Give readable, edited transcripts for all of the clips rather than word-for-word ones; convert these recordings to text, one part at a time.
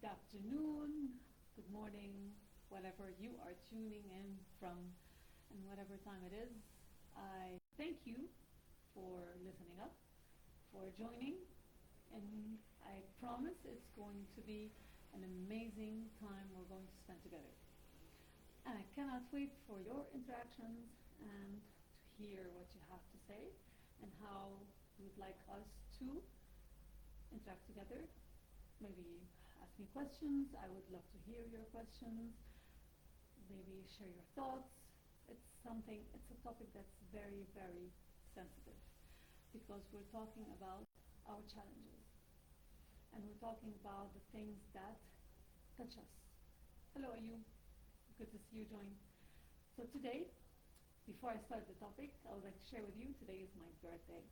afternoon, good morning, whatever you are tuning in from, and whatever time it is. I thank you for listening up, for joining, and I promise it's going to be an amazing time we're going to spend together. And I cannot wait for your interactions and to hear what you have to say and how you'd like us to interact together. Maybe ask me questions. I would love to hear your questions. Maybe share your thoughts. It's a topic that's very, very sensitive because we're talking about our challenges and we're talking about the things that touch us. Hello, Ayub. Good to see you join. So today, before I start the topic, I would like to share with you, today is my birthday.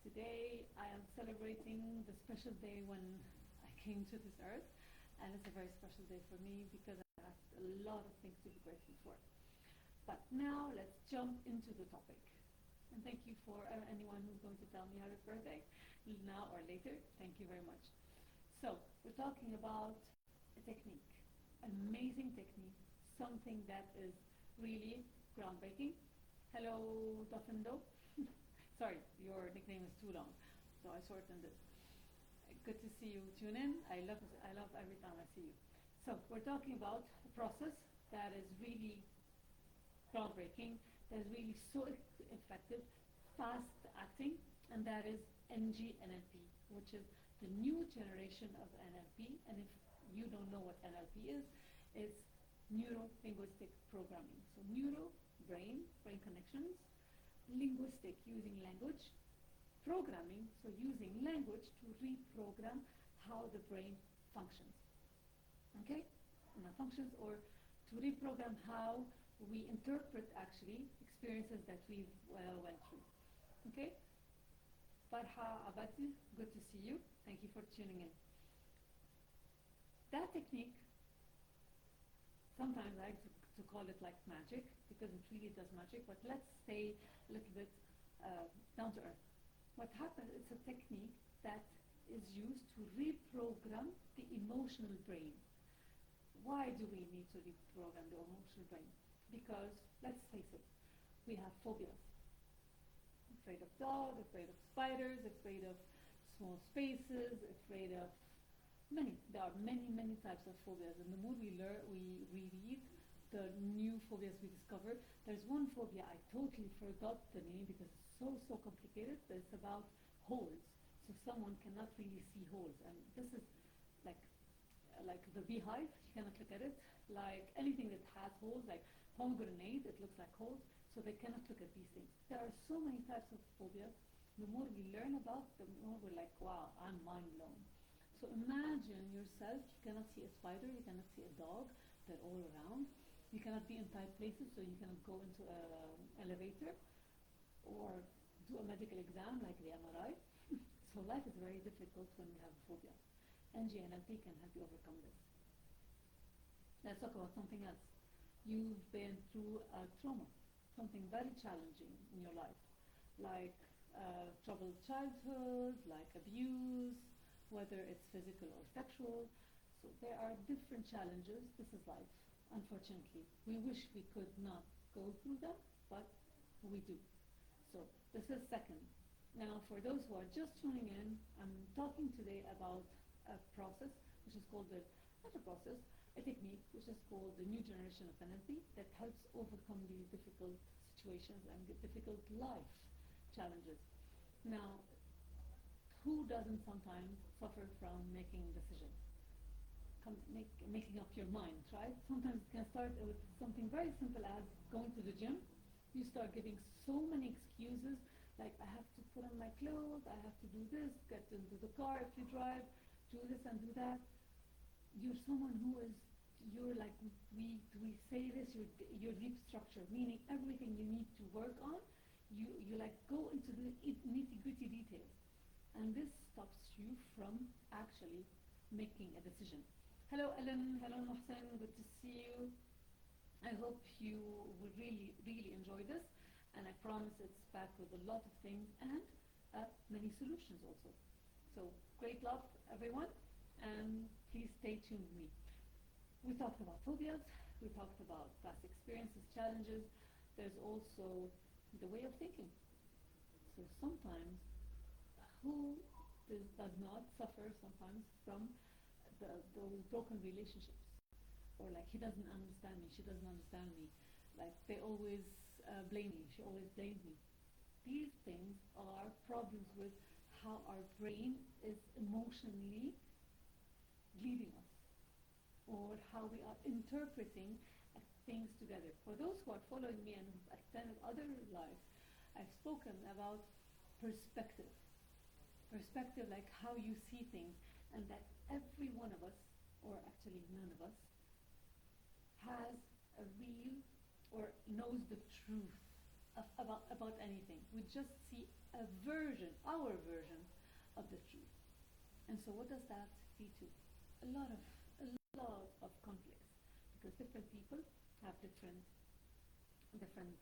Today I am celebrating the special day when I came to this earth, and it's a very special day for me because I have a lot of things to be grateful for. But now let's jump into the topic. And thank you for anyone who's going to tell me happy birthday, now or later. Thank you very much. So we're talking about a technique, an amazing technique, something that is really groundbreaking. Hello, Dofindo. Sorry, your nickname is too long, so I shortened it. Good to see you tune in. I love every time I see you. So we're talking about a process that is really groundbreaking, that is really so effective, fast acting, and that is Ngnlp, which is the new generation of NLP. And if you don't know what NLP is, it's neuro-linguistic programming. So neuro, brain connections, linguistic, using language, programming, so using language to reprogram how the brain functions. Okay? Not functions, or to reprogram how we interpret actually experiences that we went through. Okay? Farha Abadi, good to see you. Thank you for tuning in. That technique, sometimes I like to call it like magic because it really does magic, but let's stay a little bit down to earth. What happens, it's a technique that is used to reprogram the emotional brain. Why do we need to reprogram the emotional brain? Because, let's face it, we have phobias. Afraid of dogs, afraid of spiders, afraid of small spaces, afraid of there are many types of phobias. And the more we learn, we read the new phobias we discover. There's one phobia I totally forgot the name because it's so complicated, but it's about holes. So someone cannot really see holes, and this is like the beehive, you cannot look at it. Like anything that has holes, like pomegranate, it looks like holes, so they cannot look at these things. There are so many types of phobias. The more we learn about, the more we're like, wow, I'm mind blown. So imagine yourself, you cannot see a spider, you cannot see a dog, they're all around. You cannot be in tight places, so you cannot go into an elevator or do a medical exam like the MRI. So life is very difficult when we have a phobia. Ngnlp can help you overcome this. Let's talk about something else. You've been through a trauma, something very challenging in your life, like troubled childhood, like abuse, whether it's physical or sexual. So there are different challenges. This is life, unfortunately. We wish we could not go through them, but we do. So this is second. Now, for those who are just tuning in, I'm talking today about a process, which is called a technique, which is called the new generation of NLP, that helps overcome these difficult situations and difficult life challenges. Now, who doesn't sometimes suffer from making decisions? Making up your mind, right? Sometimes it can start with something very simple as going to the gym. You start giving so many excuses, like I have to put on my clothes, I have to do this, get into the car if you drive, do this and do that. You're someone you're like, we say this, you're deep structure, meaning everything you need to work on, you like go into the nitty-gritty details. And this stops you from actually making a decision. Hello Ellen, hello Mohsen, good to see you. I hope you will really enjoy this, and I promise it's packed with a lot of things and many solutions also. So great love everyone, and please stay tuned. tuned me. We talked about phobias, we talked about past experiences, challenges. There's also the way of thinking. So sometimes, who does not suffer sometimes from those broken relationships? Or like, he doesn't understand me, she doesn't understand me. Like, they always blame me, she always blames me. These things are problems with how our brain is emotionally leading us, or how we are interpreting things together. For those who are following me and who've attended other lives, I've spoken about perspective. Perspective, like how you see things, and that every one of us, or actually none of us, has a real or knows the truth about anything. We just see a version, our version of the truth. And so what does that lead to? A lot of conflicts, because different people have different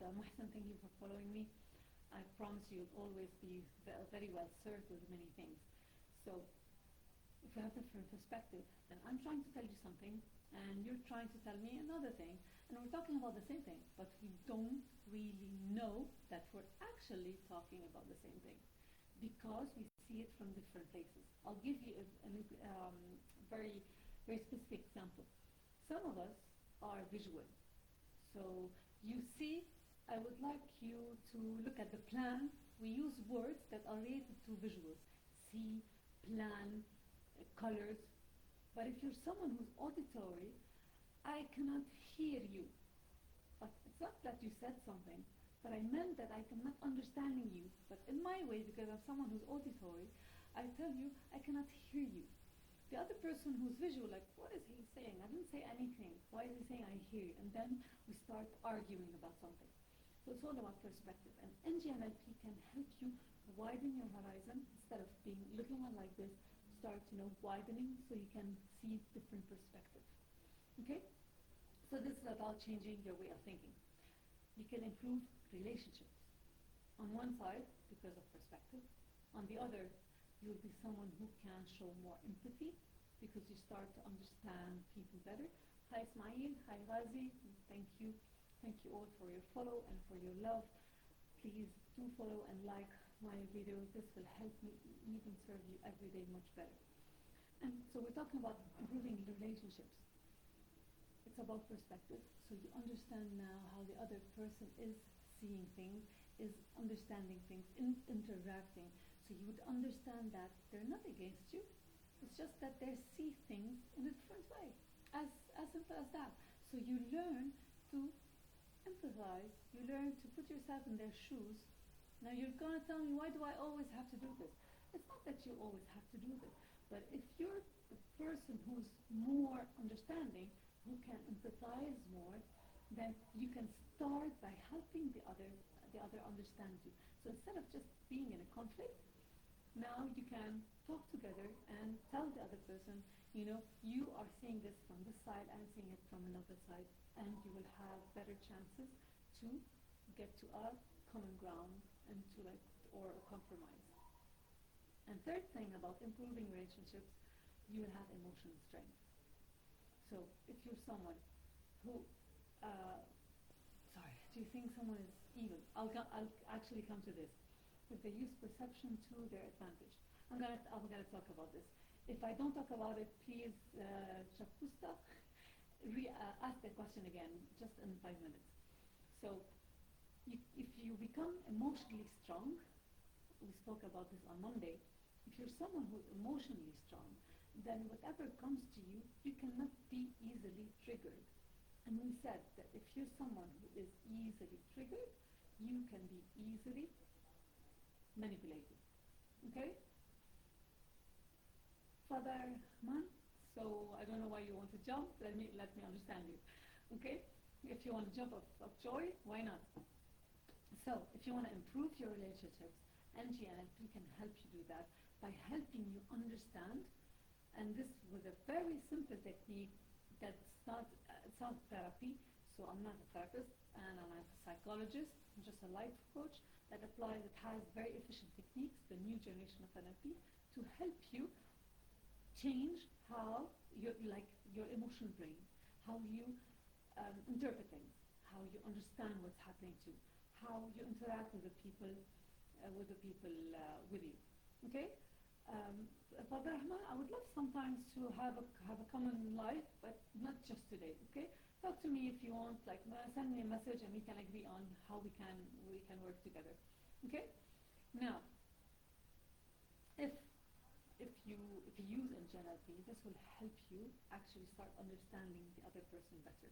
Mohsen, thank you for following me. I promise you'll always be very well served with many things. So if we have different perspective, then I'm trying to tell you something, and you're trying to tell me another thing, and we're talking about the same thing, but we don't really know that we're actually talking about the same thing, because we see it from different places. I'll give you a very, very specific example. Some of us are visual. So you see, I would like you to look at the plan. We use words that are related to visuals. See, plan, colors. But if you're someone who's auditory, I cannot hear you. But it's not that you said something, but I meant that I cannot understanding you. But in my way, because I'm someone who's auditory, I tell you, I cannot hear you. The other person who's visual, like, what is he saying? I didn't say anything. Why is he saying I hear you? And then we start arguing about something. So it's all about perspective. And Ngnlp can help you widen your horizon. Instead of looking at like this, start widening, so you can see different perspectives. Okay? So this is about changing your way of thinking. You can improve relationships. On one side, because of perspective. On the other, you'll be someone who can show more empathy, because you start to understand people better. Hi Ismail, hi Ghazi, thank you. Thank you all for your follow and for your love. Please do follow and like my videos. This will help me even serve you every day much better. And so we're talking about improving relationships. It's about perspective. So you understand now how the other person is seeing things, is understanding things, interacting. So you would understand that they're not against you. It's just that they see things in a different way. As simple as that. So you learn to empathize. You learn to put yourself in their shoes. Now you're going to tell me, why do I always have to do this? It's not that you always have to do this. But if you're the person who's more understanding, who can empathize more, then you can start by helping the other understand you. So instead of just being in a conflict, now you can talk together and tell the other person, you are seeing this from this side, I'm seeing it from another side, and you will have better chances to get to a common ground and to or a compromise. And third thing about improving relationships, you will have emotional strength. So if you're someone who, do you think someone is evil? I'll actually come to this. If they use perception to their advantage. I'm gonna talk about this. If I don't talk about it, please, Shakusta, ask the question again, just in 5 minutes. So, if you become emotionally strong, we spoke about this on Monday, if you're someone who's emotionally strong, then whatever comes to you, you cannot be easily triggered. And we said that if you're someone who is easily triggered, you can be easily manipulated. Okay? Father Man, so I don't know why you want to jump. Let me understand you. Okay? If you want to jump of joy, why not? So, if you want to improve your relationships, Ngnlp can help you do that by helping you understand. And this was a very simple technique that's not therapy. So I'm not a therapist and I'm not a psychologist. I'm just a life coach that has very efficient techniques, the new generation of NLP, to help you change how your emotional brain, how you interpret things, how you understand what's happening to you, how you interact with the people, with you. Okay. Father Rahman, I would love sometimes to have a common life, but not just today. Okay. Talk to me if you want. Like, send me a message, and we can agree on how we can work together. Okay. Now, if if you use Ngnlp, this will help you actually start understanding the other person better.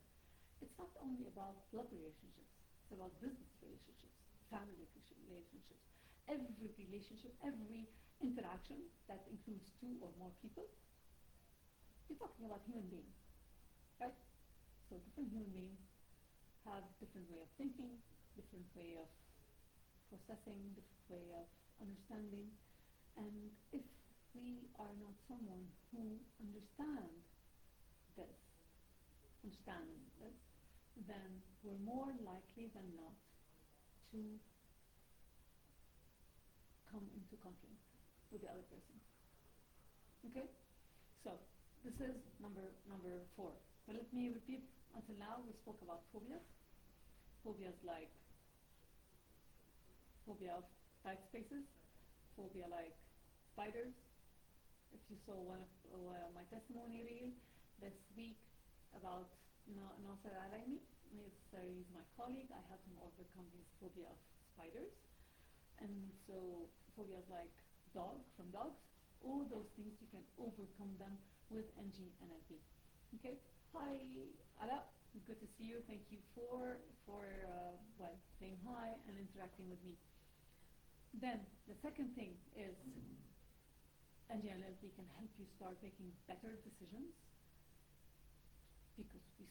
It's not only about blood relationships, it's about business relationships, family relationships. Every relationship, every interaction that includes two or more people, you're talking about human beings, right? So different human beings have different way of thinking, different way of processing, different way of understanding. And if we are not someone who understands this, then we're more likely than not to come into conflict with the other person. Okay? So this is number 4. So let me repeat. Until now we spoke about phobias. Phobias like phobia of tight spaces, phobia like spiders. If you saw one of my testimony reel this week about Nasser Alaimi, he's my colleague. I helped him overcome his phobia of spiders. And so phobias like dogs, all those things you can overcome them with Ngnlp. Okay. Hi, Ala. Good to see you. Thank you for saying hi and interacting with me. Then the second thing is Ngnlp can help you start making better decisions, because we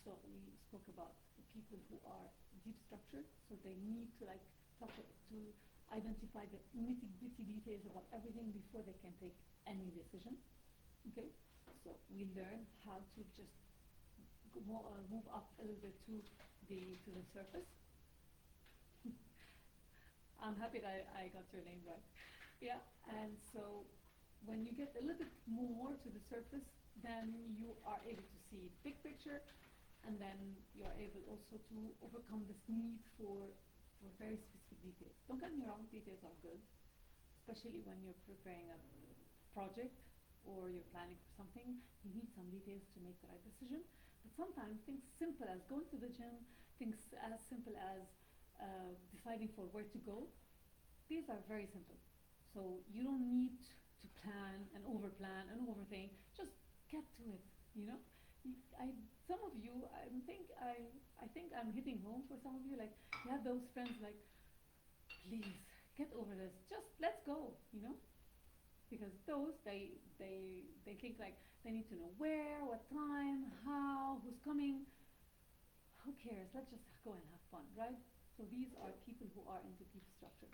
spoke about the people who are deep structured, so they need to identify the nitty-gritty details about everything before they can take any decision. Okay, so we learn how to just move up a little bit to the surface. I'm happy that I got your name right. Yeah, and so when you get a little bit more to the surface, then you are able to see big picture, and then you are able also to overcome this need for very specific details. Don't get me wrong, details are good, especially when you're preparing a project or you're planning for something. You need some details to make the right decision. But sometimes things simple as going to the gym, things as simple as deciding for where to go, these are very simple. So you don't need to plan and overplan and overthink. Just get to it. Some of you, I think I'm hitting home for some of you. Like, you have those friends like, please get over this. Just let's go. Because those they think like they need to know where, what time, how, who's coming. Who cares? Let's just go and have fun, right? So these are people who are into deep structure.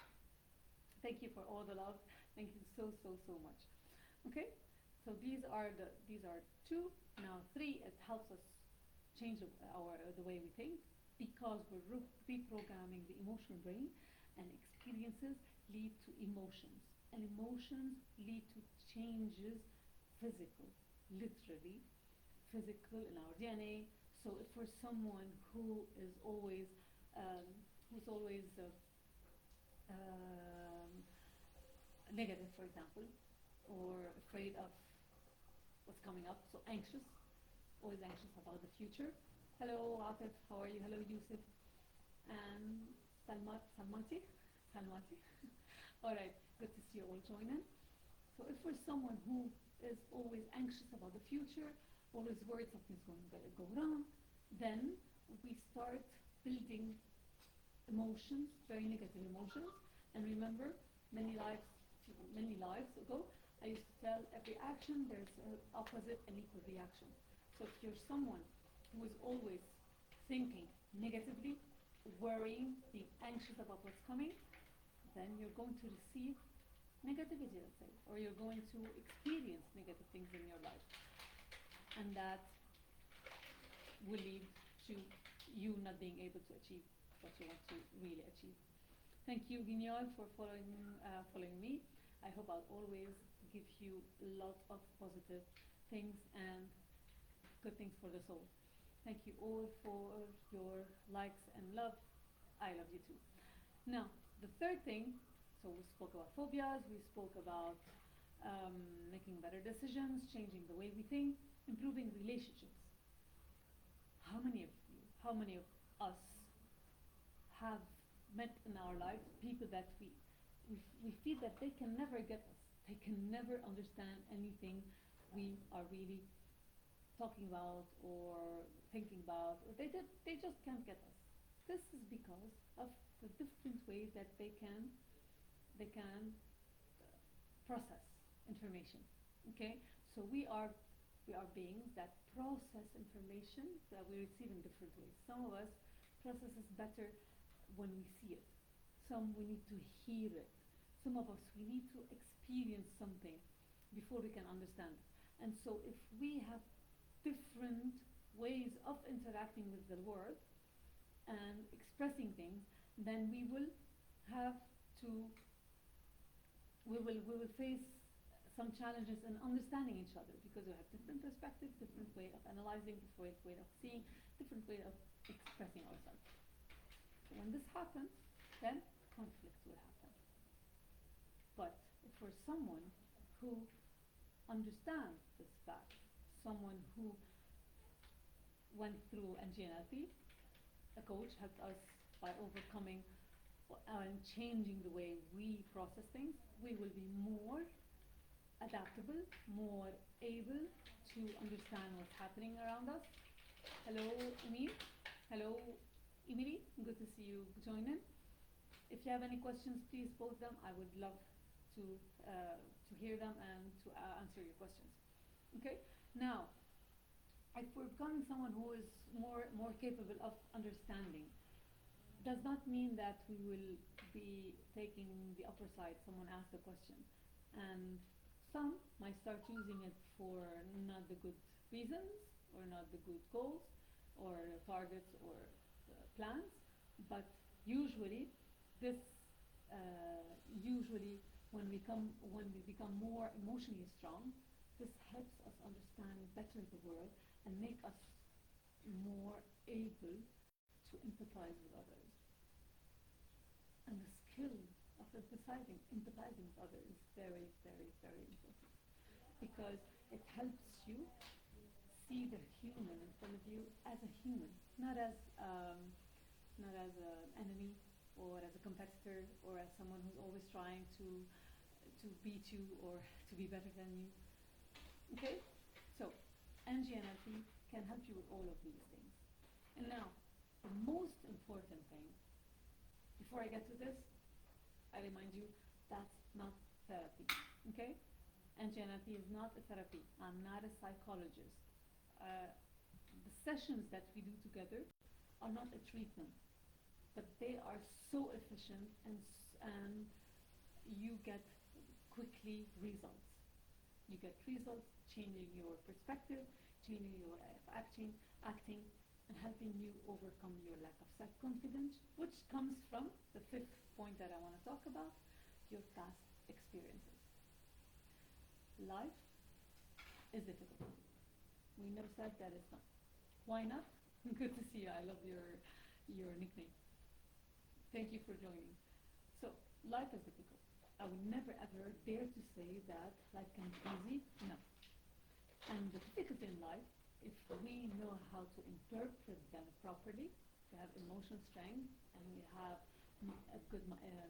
Thank you for all the love. Thank you so much. Okay, so these are 2. Now 3. It helps us change the way we think, because we're reprogramming the emotional brain, and experiences lead to emotions, and emotions lead to changes, physical, literally physical in our DNA. So if we're someone who is always negative, for example, or afraid of what's coming up, so anxious, always anxious about the future. Hello, Atif, how are you? Hello, Yusuf, and Salmati. All right, good to see you all join in. So if we're someone who is always anxious about the future, always worried something's going to go wrong, then we start building emotions, very negative emotions. And remember, many lives ago, I used to tell every action there's an opposite and equal reaction. So if you're someone who is always thinking negatively, worrying, being anxious about what's coming, then you're going to receive negativity, let's say, or you're going to experience negative things in your life. And that will lead to you not being able to achieve what you want to really achieve. Thank you, Ngnlp, for following me. I hope I'll always give you a lot of positive things and good things for the soul. Thank you all for your likes and love. I love you too. Now, the third thing, so we spoke about phobias, we spoke about making better decisions, changing the way we think, improving relationships. How many of you, how many of us have met in our lives people that we feel that they can never get us, they can never understand anything we are really talking about or thinking about, or they just can't get us. This is because of the different ways that they can process information. Okay, so we are beings that process information that we receive in different ways. Some of us process is better when we see it. Some we need to hear it. Some of us we need to experience something before we can understand it. And so if we have different ways of interacting with the world and expressing things, then we will have to we will face some challenges in understanding each other because we have different perspectives, different way of analyzing, different way of seeing, different way of expressing ourselves. So when this happens, then conflict will happen. But for someone who understands this fact, someone who went through Ngnlp, a coach helped us by overcoming and changing the way we process things, we will be more adaptable, more able to understand what's happening around us. Hello, Emil. Hello, Emily. Good to see you join in. If you have any questions, please post them. I would love to hear them and to answer your questions. Okay. Now, if we're becoming someone who is more capable of understanding, does not mean that we will be taking the upper side. Someone asked a question, and some might start using it for not the good reasons or not the good goals or targets or plans. But usually, this usually when we become more emotionally strong, this helps us understand better the world and make us more able to empathize with others. And the skill of empathizing with others is very, very, very important because it helps you see the human in front of you as a human, not as an enemy or as a competitor or as someone who's always trying to beat you or to be better than you. Okay, so Ngnlp can help you with all of these things. And now, the most important thing, before I get to this, I remind you that's not therapy. Okay, Ngnlp is not a therapy. I'm not a psychologist. The sessions that we do together are not a treatment, but they are so efficient and you get quickly results. You get results changing your perspective, changing your acting, and helping you overcome your lack of self-confidence, which comes from the fifth point that I want to talk about, your past experiences. Life is difficult. We never said that it's not. Why not? Good to see you. I love your nickname. Thank you for joining. So, life is difficult. I would never ever dare to say that life can be easy. No. And the difficulty in life, if we know how to interpret them properly, we have emotional strength and we have a good,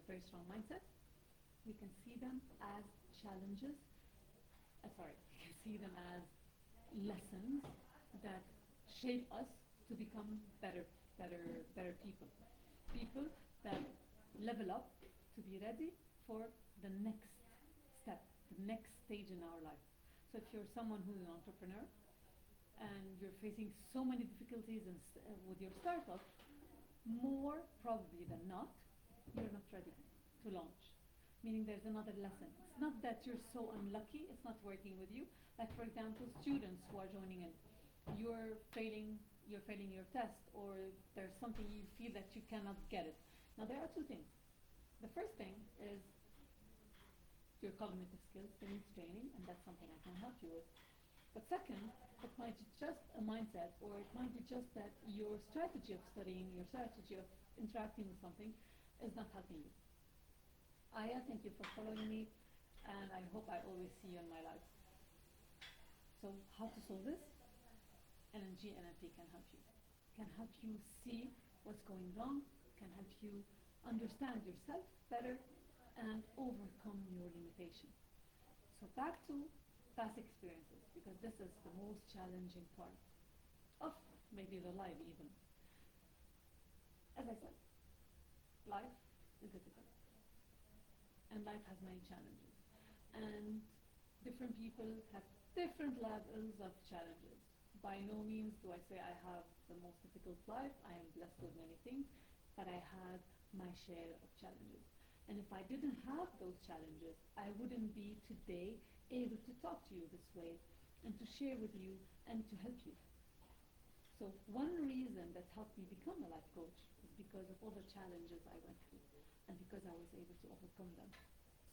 very strong mindset, we can see them as challenges. We can see them as lessons that shape us to become better people. People that level up to be ready for the next step, the next stage in our life. So if you're someone who's an entrepreneur and you're facing so many difficulties with your startup, more probably than not, you're not ready to launch. Meaning there's another lesson. It's not that you're so unlucky, it's not working with you. Like for example, students who are joining in, you're failing your test, or there's something you feel that you cannot get it. Now there are two things. The first thing is your cognitive skills, they need training, and that's something I can help you with. But second, it might be just a mindset, or it might be just that your strategy of studying, your strategy of interacting with something is not helping you. Aya, thank you for following me, and I hope I always see you in my lives. So how to solve this? Ngnlp can help you. Can help you see what's going wrong, can help you understand yourself better, and overcome your limitation. So back to past experiences, because this is the most challenging part of maybe the life even. As I said, life is difficult, and life has many challenges, and different people have different levels of challenges. By no means do I say I have the most difficult life. I am blessed with many things, but I had my share of challenges. And if I didn't have those challenges, I wouldn't be today able to talk to you this way and to share with you and to help you. So one reason that helped me become a life coach is because of all the challenges I went through and because I was able to overcome them.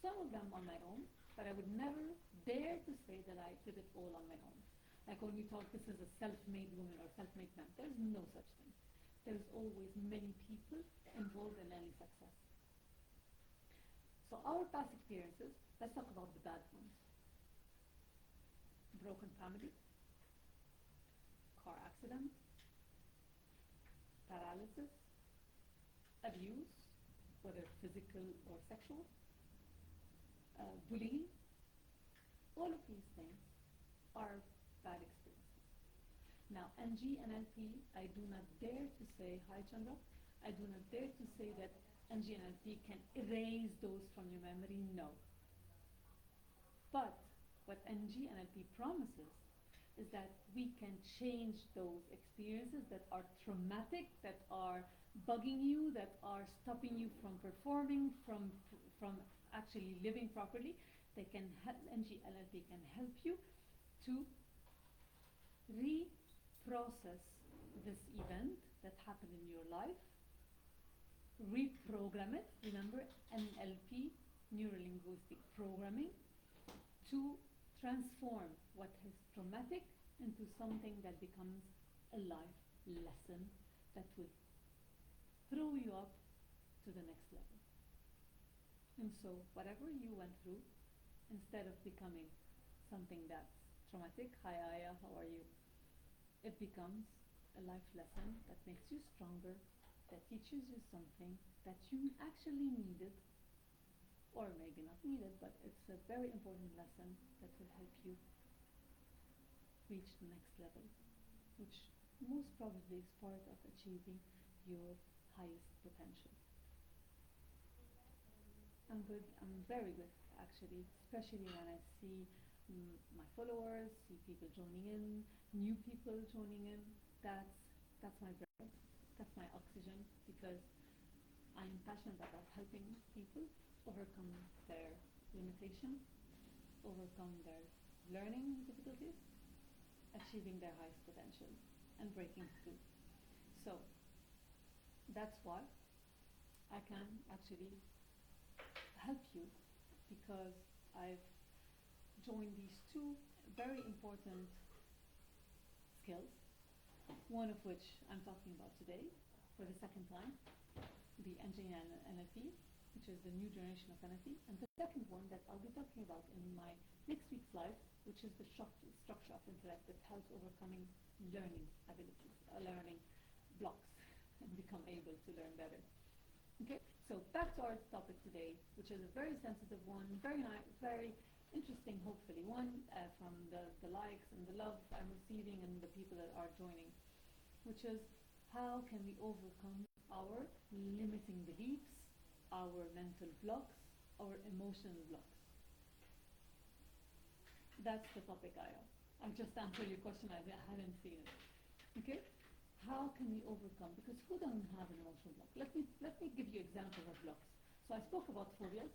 Some of them on my own, but I would never dare to say that I did it all on my own. Like when we talk, this is a self-made woman or self-made man. There's no such thing. There's always many people involved in any success. So our past experiences, let's talk about the bad ones. Broken family, car accident, paralysis, abuse, whether physical or sexual, bullying. All of these things are bad experiences. Now, Ngnlp, I do not dare to say, hi Chandra, I do not dare to say that Ngnlp can erase those from your memory, no. But what Ngnlp promises is that we can change those experiences that are traumatic, that are bugging you, that are stopping you from performing, from actually living properly. They can help, Ngnlp can help you to reprocess this event that happened in your life, reprogram it. Remember, NLP, neuro-linguistic programming, to transform what is traumatic into something that becomes a life lesson that will throw you up to the next level. And so whatever you went through, instead of becoming something that's traumatic, hi Aya, how are you? It becomes a life lesson that makes you stronger, that teaches you something that you actually needed, or maybe not needed, but it's a very important lesson that will help you reach the next level, which most probably is part of achieving your highest potential. I'm good, I'm very good actually, especially when I see my followers, see people joining in, new people joining in. That's my breath, that's my oxygen, because I'm passionate about helping people overcome their limitations, overcome their learning difficulties, achieving their highest potential, and breaking through. So that's why I can actually help you, because I've joined these two very important skills, one of which I'm talking about today for the second time, the Ngnlp, which is the new generation of NLP, and the second one that I'll be talking about in my next week's live, which is the structure of intellect that helps overcoming learning abilities, learning blocks, and become able to learn better. Okay, so back to our topic today, which is a very sensitive one, very nice, very interesting, hopefully, one from the likes and the love I'm receiving and the people that are joining, which is how can we overcome our limiting beliefs, our mental blocks, our emotional blocks. That's the topic, Aya. I just answered your question, I hadn't seen it. Okay? How can we overcome? Because who doesn't have an emotional block? Let me give you examples of blocks. So I spoke about phobias,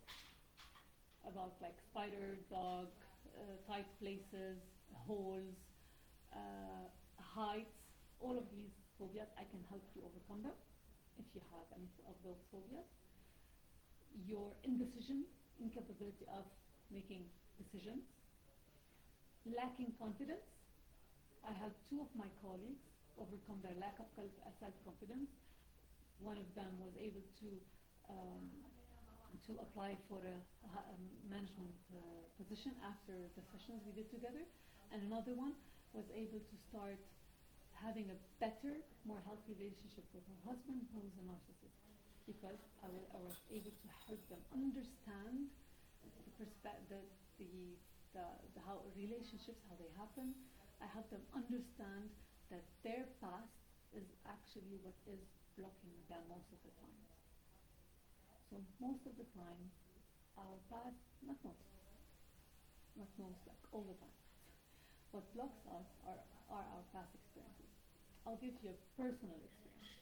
about like spider, dog, tight places, holes, heights. All of these phobias, I can help you overcome them if you have any of those phobias. Your indecision, incapability of making decisions, lacking confidence, I helped two of my colleagues overcome their lack of self-confidence. One of them was able um, to apply for a management position after the sessions we did together, and another one was able to start having a better, more healthy relationship with her husband, who's a narcissist, because I was able to help them understand the perspective, the how relationships, how they happen. I help them understand that their past is actually what is blocking them most of the time. So most of the time, our past, not most, like all the time, what blocks us are our past experiences. I'll give you a personal experience,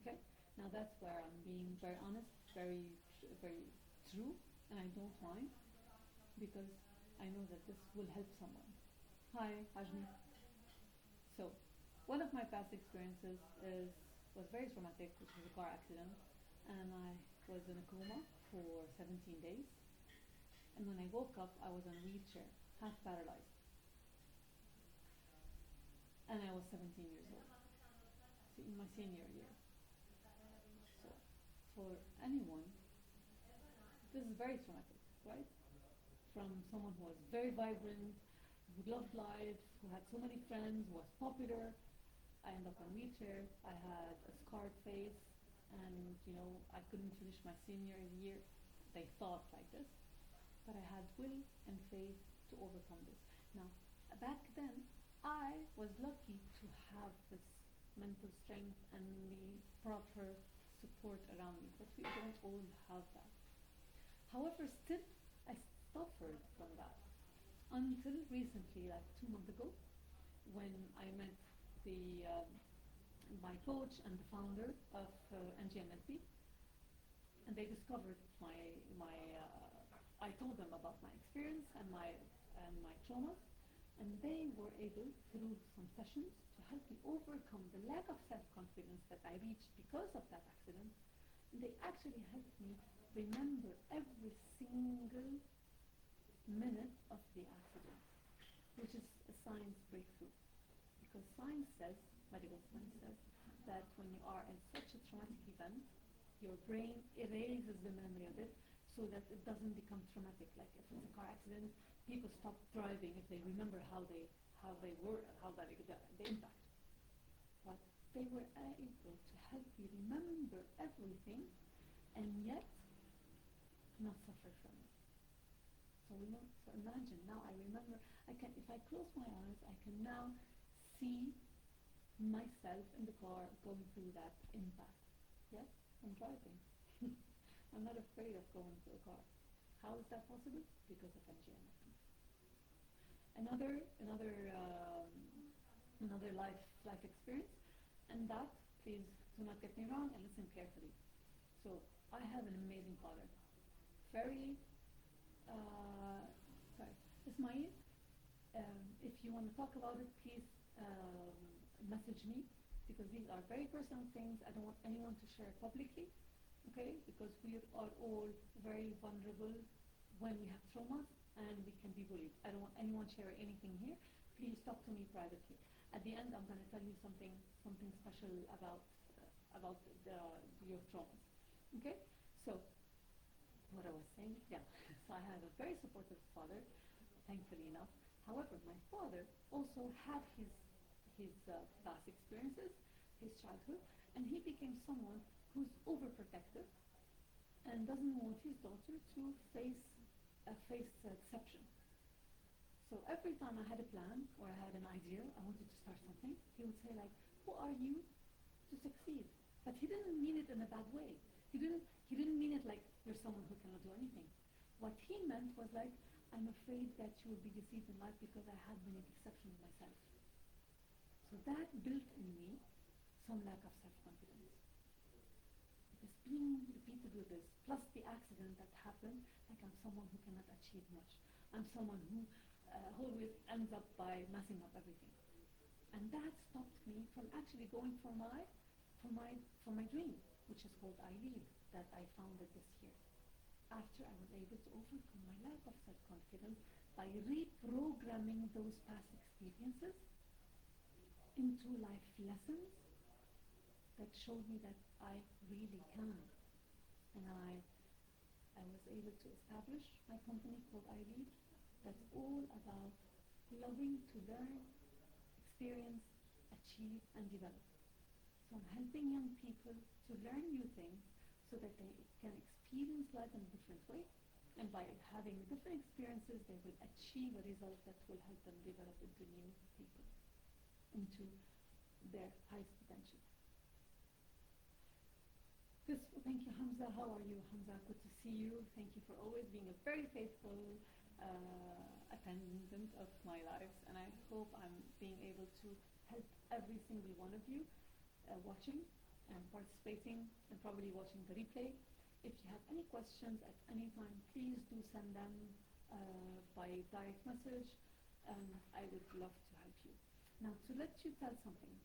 okay? Now that's where I'm being very honest, very true, and I don't mind, because I know that this will help someone. Hi, Ajmi. So, one of my past experiences was very traumatic, which was a car accident, and I was in a coma for 17 days. And when I woke up, I was in a wheelchair, half paralyzed, and I was 17 years old, so in my senior year. So, for anyone, this is very traumatic, right? From someone who was very vibrant, who loved life, who had so many friends, who was popular. I ended up in a wheelchair. I had a scarred face, and I couldn't finish my senior year. They thought like this, but I had will and faith to overcome this. Now, back then, I was lucky to have this mental strength and the proper support around me, but we don't all have that. However, still, I suffered from that until recently, like 2 months ago, when I met my coach and the founder of Ngnlp, and they discovered I told them about my experience and my traumas, and they were able, through some sessions, to help me overcome the lack of self-confidence that I reached because of that accident. And they actually helped me remember every single minute of the accident, which is a science breakthrough. Because medical science says, that when you are in such a traumatic event, your brain erases the memory of it so that it doesn't become traumatic. Like if it's a car accident, people stop driving if they remember the impact. But they were able to help you remember everything and yet not suffer from it. So imagine now I remember, if I close my eyes, I can now see myself in the car going through that impact. Yes, I'm driving. I'm not afraid of going through a car. How is that possible? Because of Ngnlp. Another life experience, and that, please do not get me wrong and listen carefully. So I have an amazing father. Very, Ismail, if you want to talk about it, please message me, because these are very personal things. I don't want anyone to share publicly, okay? Because we are all very vulnerable when we have traumas, and we can be bullied. I don't want anyone sharing anything here. Please talk to me privately. At the end, I'm going to tell you something special about your traumas. Okay? So, what I was saying, yeah. So I have a very supportive father, thankfully enough. However, my father also had his past experiences, his childhood, and he became someone who's overprotective and doesn't want his daughter to face deception. So every time I had a plan or I had an idea, I wanted to start something, he would say like, who are you to succeed? But he didn't mean it in a bad way. He didn't mean it like you're someone who cannot do anything. What he meant was like, I'm afraid that you will be deceived in life because I had many deceptions myself. So that built in me some lack of self-confidence. Because being repeated with this, plus the accident that happened, like I'm someone who cannot achieve much. I'm someone who always ends up by messing up everything. And that stopped me from actually going for my dream, which is called I Lead, that I founded this year. After I was able to overcome my lack of self-confidence by reprogramming those past experiences into life lessons that showed me that I really can. And I was able to establish my company called iLead that's all about loving to learn, experience, achieve, and develop. So I'm helping young people to learn new things so that they can experience life in a different way. And by having different experiences, they will achieve a result that will help them develop into new people, into their highest potential. Thank you, Hamza. How are you, Hamza? Good to see you. Thank you for always being a very faithful attendant of my lives, and I hope I'm being able to help every single one of you watching and participating and probably watching the replay. If you have any questions at any time, please do send them by direct message, and I would love to help you. Now, to let you tell something,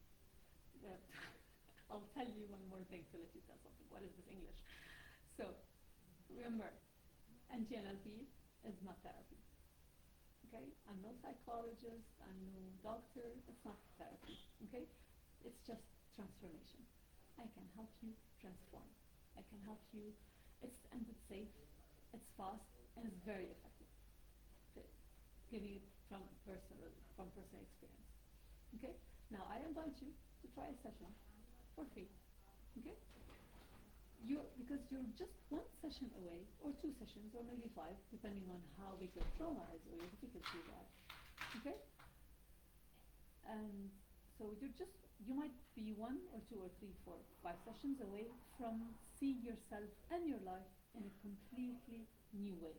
I'll tell you one more thing to let you tell something. What is this English? So, remember, Ngnlp is not therapy. Okay? I'm no psychologist, I'm no doctor, it's not therapy. Okay? It's just transformation. I can help you transform. I can help you. It's safe, it's fast, and it's very effective. Giving it from personal experience. Okay? Now I invite you to try a session for free. Okay? Because you're just one session away, or two sessions, or maybe five, depending on how big your trauma is or your difficulties are. Okay? And so you might be one or two or three, four, five sessions away from seeing yourself and your life in a completely new way.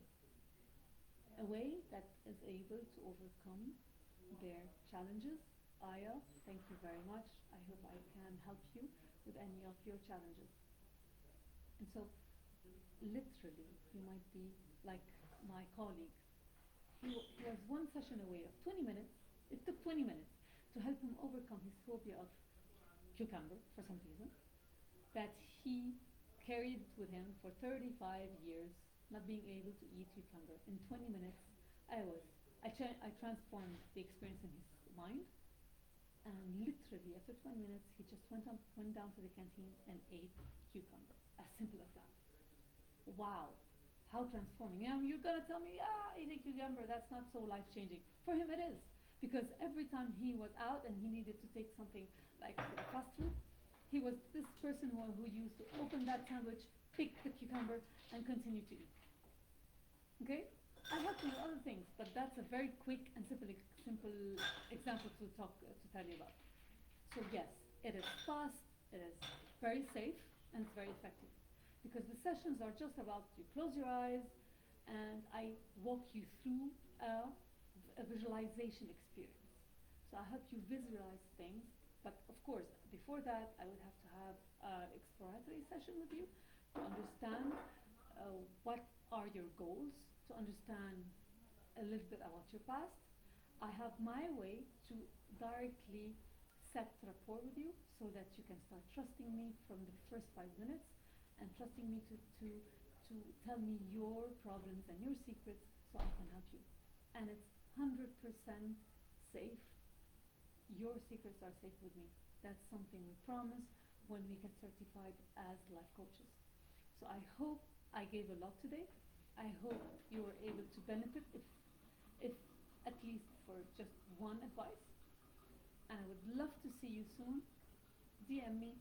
A way that is able to overcome their challenges. Aya, thank you very much. I hope I can help you with any of your challenges. And so, literally, you might be like my colleague. He was one session away of 20 minutes. It took 20 minutes to help him overcome his phobia of cucumber, for some reason, that he carried with him for 35 years, not being able to eat cucumber. In 20 minutes, I transformed the experience in his mind, and literally after 20 minutes, he just went down to the canteen and ate cucumber. As simple as that. Wow, how transforming. You're gonna tell me, eating cucumber, that's not so life-changing. For him it is, because every time he was out and he needed to take something like fast food, he was this person who used to open that sandwich, pick the cucumber, and continue to eat. Okay? I help you with other things, but that's a very quick and simple example to tell you about. So yes, it is fast, it is very safe, and it's very effective. Because the sessions are just about you close your eyes, and I walk you through a visualization experience. So I help you visualize things, but of course, before that, I would have to have an exploratory session with you to understand what are your goals, to understand a little bit about your past. I have my way to directly set rapport with you so that you can start trusting me from the first 5 minutes and trusting me to tell me your problems and your secrets so I can help you. And it's 100% safe. Your secrets are safe with me. That's something we promise when we get certified as life coaches. So I hope I gave a lot today. I hope you were able to benefit, if at least for just one advice. And I would love to see you soon. DM me.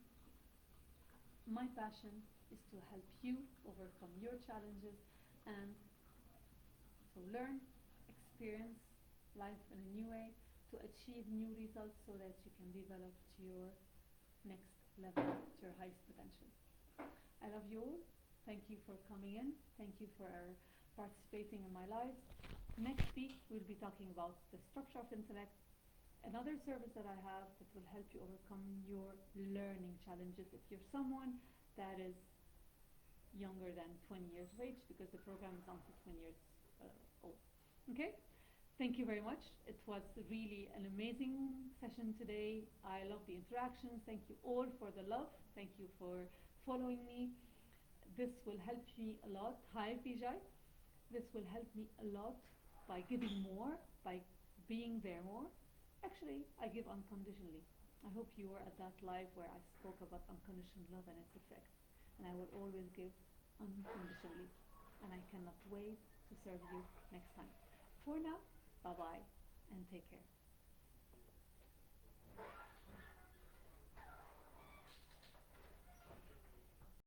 My passion is to help you overcome your challenges and to learn, experience life in a new way, to achieve new results so that you can develop to your next level, to your highest potential. I love you all. Thank you for coming in. Thank you for participating in my lives. Next week, we'll be talking about the structure of intellect, another service that I have that will help you overcome your learning challenges if you're someone that is younger than 20 years of age, because the program is until 20 years old. Okay? Thank you very much. It was really an amazing session today. I love the interactions. Thank you all for the love. Thank you for following me. This will help me a lot. Hi, Bijay. This will help me a lot by giving more, by being there more. Actually, I give unconditionally. I hope you were at that live where I spoke about unconditional love and its effects. And I will always give unconditionally. And I cannot wait to serve you next time. For now, bye bye and take care.